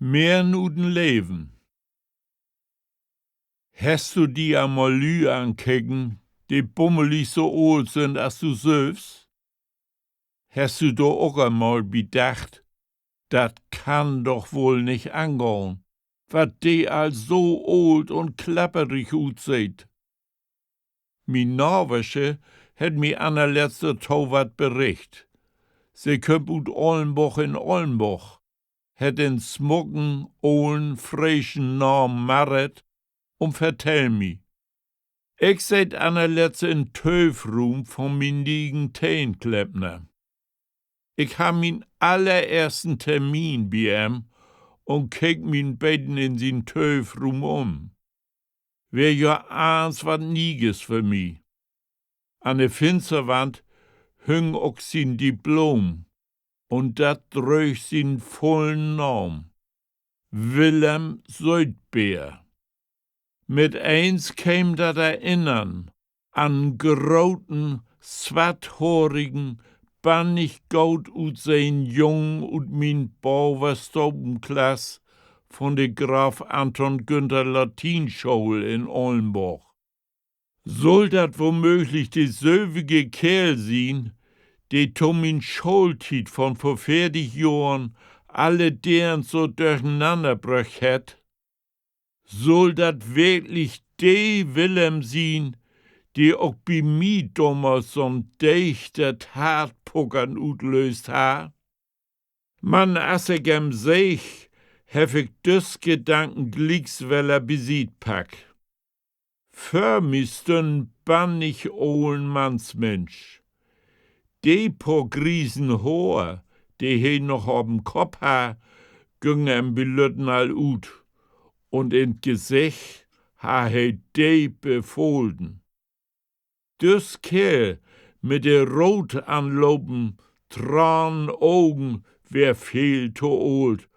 Mehr nuden Leben. Hast du die einmal Lü ankeken, die bummelig so alt sind, als du selbst? Hast du doch auch einmal bedacht, das kann doch wohl nicht angehen, wat die als so alt und klapperig aussieht. Min Norwesche hat mi allerletzter Tauwart bericht. Sie kommt ut Ollenboch in Ollenboch, hat den smucken, ollen, frischen Namen Maret und vertell mi. Ich seit allerletzt in Töfrum von min liegen Teenkleppner. Ich hab min allerersten Termin bei ihm und kick min Betten in sin Töfrum Wär ja eins wat Nieges für mi. An de Finsterwand hüng auch sin Diplom und dat dröch sin vollen Namen. Willem Südbeer. Mit eins käm dat erinnern an groten, zwarthorigen, bannig gaut utsehen Jungen und min Bauerstobenklass von de Graf Anton Günther Latinschule in Ollenboch. Soll dat womöglich de sölvige Kerl sein, de min Schultit von vor 40 Jahren alle deren so durcheinanderbröch het? Soll dat wirklich de Willem sein, die auch bei mi damals so'n dichter Tatpuckern utlöst ha? Man, as ich sech, hef ich dus Gedanken glicksweller besiegt pack. Für mich dünn bannig ohlen Mannsmensch. De po Griesen Hoher, de he noch ob'n Kopf ha, güng em Belütten all ut. Und in Gesicht ha he de befolden. Dus Kerl mit de rot anlopen, tran Augen, wär viel to old,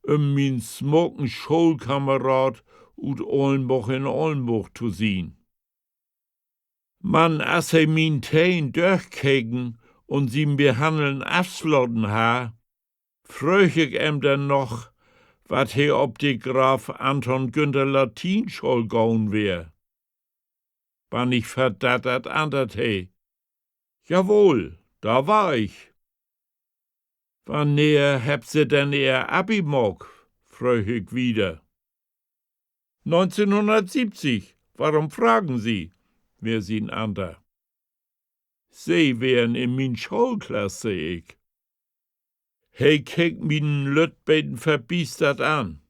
min smoken Schulkamerad ut Ollenboch in Ollenboch zu sehen. Man, as he min Teen durchkeken und sie behandeln abschlotten ha, fröch ich dann noch, wat he ob die Graf Anton Günther Latinschule gaun wär. Wann ich verdattert andert he. Jawohl, da war ich. Wann habt se denn ihr Abi mog? Fröch ich wieder. 1970. Warum fragen Sie? Wer sie'n ander. Sie wären in min Schulklasse, ich. He kickt min Lütbeten verbiestert an.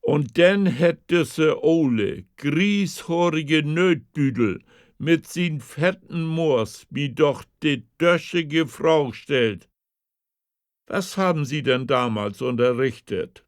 Und dann hätt düsse Ole, grieshorige Nötbüdel, mit sin fetten Moors mi doch de döschige Frau stellt. Was haben Sie denn damals unterrichtet?